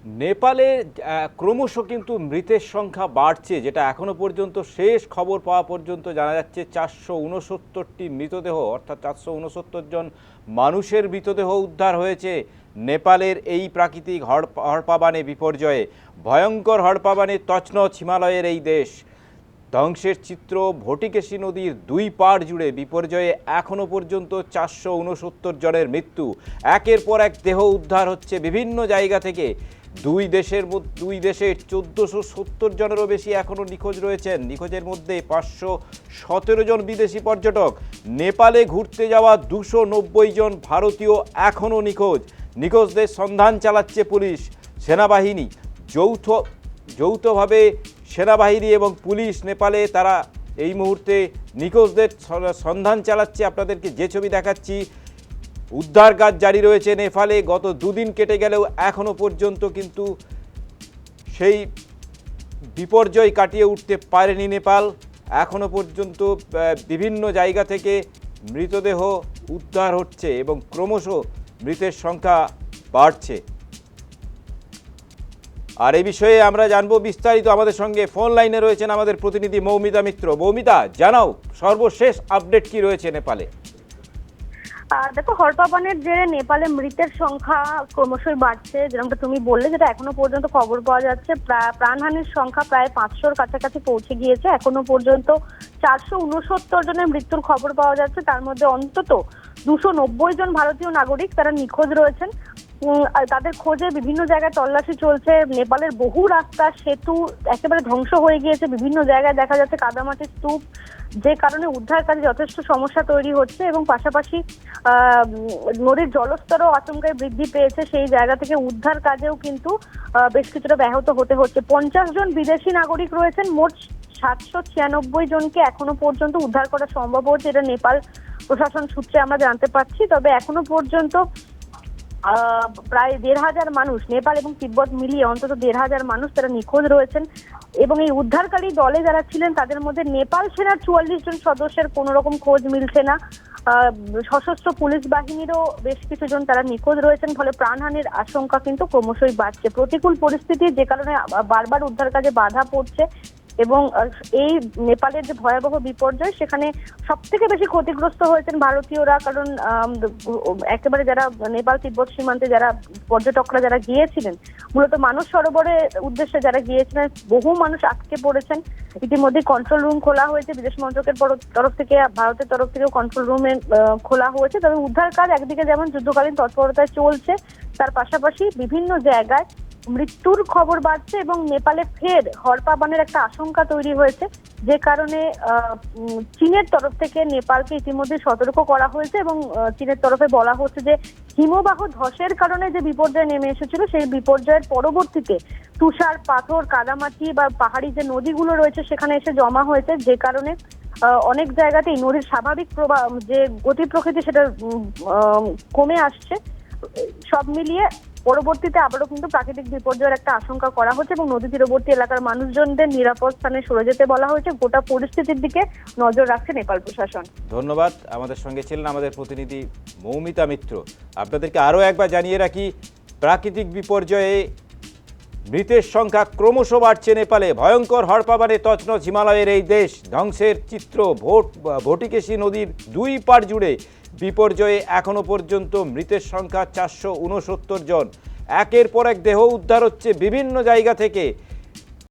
নেপালে ক্রমশ কিন্তু মৃতের সংখ্যা বাড়ছে, যেটা এখনো পর্যন্ত শেষ খবর পাওয়া পর্যন্ত জানা যাচ্ছে 469টি মৃতদেহ, অর্থাৎ 469 জন মানুষের মৃতদেহ উদ্ধার হয়েছে নেপালের এই প্রাকৃতিক হড়পাবানে বিপর্যয়ে। ভয়ঙ্কর হড়পাবানে তছনছ হিমালয়ের এই দেশ। ধ্বংসের চিত্র ভটিকেশী নদীর দুই পাড় জুড়ে বিপর্যয়ে এখনও পর্যন্ত 469 জনের মৃত্যু। একের পর এক দেহ উদ্ধার হচ্ছে বিভিন্ন জায়গা থেকে। দুই দেশের 1470 জনেরও বেশি এখনও নিখোঁজ রয়েছেন। নিখোঁজের মধ্যে 517 জন বিদেশি পর্যটক। নেপালে ঘুরতে যাওয়া 290 জন ভারতীয় এখনও নিখোঁজ। নিখোঁজদের সন্ধান চালাচ্ছে পুলিশ, সেনাবাহিনী। যৌথভাবে সেনাবাহিনী এবং পুলিশ নেপালে তারা এই মুহূর্তে নিখোঁজদের সন্ধান চালাচ্ছে। আপনাদেরকে যে ছবি দেখাচ্ছি, উদ্ধার কাজ জারি রয়েছে নেপালে। গত দুদিন কেটে গেলেও এখনো পর্যন্ত কিন্তু সেই বিপর্যয় কাটিয়ে উঠতে পারেনি নেপাল। এখনো পর্যন্ত বিভিন্ন জায়গা থেকে মৃতদেহ উদ্ধার হচ্ছে এবং ক্রমশ মৃতের সংখ্যা বাড়ছে। আর এই বিষয়ে আমরা জানবো বিস্তারিত। আমাদের সঙ্গে ফোন লাইনে রয়েছেন আমাদের প্রতিনিধি মৌমিতা মিত্র। মৌমিতা, জানাও সর্বশেষ আপডেট কি রয়েছে নেপালে। দেখো, হড়পাবানের জেরে নেপালে মৃতের সংখ্যা ক্রমশই বাড়ছে। যেরকমটা তুমি বললে, যেটা এখনো পর্যন্ত খবর পাওয়া যাচ্ছে, প্রাণহানির সংখ্যা প্রায় 500-র কাছাকাছি পৌঁছে গিয়েছে। এখনো পর্যন্ত 469 জনের মৃত্যুর খবর পাওয়া যাচ্ছে। তার মধ্যে অন্তত 290 জন ভারতীয় নাগরিক তারা নিখোঁজ রয়েছেন। তাদের খোঁজে বিভিন্ন জায়গায় তল্লাশি চলছে। নেপালের বহু রাস্তা, সেতু একেবারে ধ্বংস হয়ে গিয়েছে। বিভিন্ন জায়গায় দেখা যাচ্ছে কাদামাটির স্তূপ, যে কারণে উদ্ধার কাজে যথেষ্ট সমস্যা তৈরি হচ্ছে। এবং পাশাপাশি নদীর জলস্তরও আচমকায় বৃদ্ধি পেয়েছে। সেই জায়গা থেকে উদ্ধার কাজেও কিন্তু বেশ কিছুটা ব্যাহত হতে হচ্ছে। 50 জন বিদেশি নাগরিক রয়েছেন। মোট 796 জনকে এখনো পর্যন্ত উদ্ধার করা সম্ভব হচ্ছে, এটা নেপাল প্রশাসন সূত্রে আমরা জানতে পারছি। তবে এখনো পর্যন্ত প্রায় 1,500 মানুষ, নেপাল এবং তিব্বত মিলিয়ে অন্তত 1,500 মানুষ তারা নিখোঁজ রয়েছেন। এবং এই উদ্ধারকারী দলে যারা ছিলেন তাদের মধ্যে নেপাল সেনার 44 জন সদস্যের কোনো রকম খোঁজ মিলছে না। সশস্ত্র পুলিশ বাহিনীরও বেশ কিছু জন তারা নিখোঁজ রয়েছেন। ফলে প্রাণহানির আশঙ্কা কিন্তু ক্রমশই বাড়ছে। প্রতিকূল পরিস্থিতি, যে কারণে বারবার উদ্ধার কাজে বাধা পড়ছে। এবং এই নেপালের যে ভয়াবহ বিপর্যয়, সেখানে সব থেকে বেশি ক্ষতিগ্রস্ত হয়েছেন ভারতীয়রা। কারণ একেবারে যারা নেপাল তিব্বত সীমান্তে যারা পর্যটকরা যারা গিয়েছিলেন, মূলত মানস সরোবরের উদ্দেশ্যে যারা গিয়েছিলেন, বহু মানুষ আটকে পড়েছেন। ইতিমধ্যে কন্ট্রোল রুম খোলা হয়েছে বিদেশ মন্ত্রকের তরফ থেকে, ভারতের তরফ থেকেও কন্ট্রোল রুমে খোলা হয়েছে। তবে উদ্ধার কাজ একদিকে যেমন যুদ্ধকালীন তৎপরতায় চলছে, তার পাশাপাশি বিভিন্ন জায়গায় মৃত্যুর খবর বাড়ছে এবং নেপালে ফের হড়পাবানের একটা আশঙ্কা তৈরি হয়েছে। যে কারণে চীনের তরফ থেকে নেপালকে ইতিমধ্যে সতর্ক করা হয়েছে এবং চীনের তরফে বলা হচ্ছে যে হিমবাহ ধসের কারণে যে বিপর্যয় নেমে এসেছিল, সেই বিপর্যয়ের পরবর্তীতে তুষার, পাথর, কাদামাটি বা পাহাড়ি যে নদীগুলো রয়েছে সেখানে এসে জমা হয়েছে। যে কারণে অনেক জায়গাতেই নদীর স্বাভাবিক প্রবাহ, যে গতি প্রকৃতি, সেটা কমে আসছে। সব মিলিয়ে পরবর্তীতে আবারও কিন্তু প্রাকৃতিক বিপর্যয়ের একটা আশঙ্কা করা হচ্ছে এবং নদী তীরবর্তী এলাকার মানুষজনদের নিরাপদ স্থানে সরে যেতে বলা হয়েছে। গোটা পরিস্থিতির দিকে নজর রাখছে নেপাল প্রশাসন। ধন্যবাদ। আমাদের সঙ্গে ছিলেন আমাদের প্রতিনিধি মৌমিতা মিত্র। আপনাদেরকে আরও একবার জানিয়ে রাখি, প্রাকৃতিক বিপর্যয়ে মৃতের সংখ্যা ক্রমশ বাড়ছে নেপালে। ভয়ঙ্কর হড়পাবানে তছনছ হিমালয়ের এই দেশ। ধ্বংসের চিত্র ভটিকেশী নদীর দুই পাড় জুড়ে বিপর্যয়ে এখনো পর্যন্ত মৃতের সংখ্যা 469 জন। একের পর এক দেহ উদ্ধার হচ্ছে বিভিন্ন জায়গা থেকে।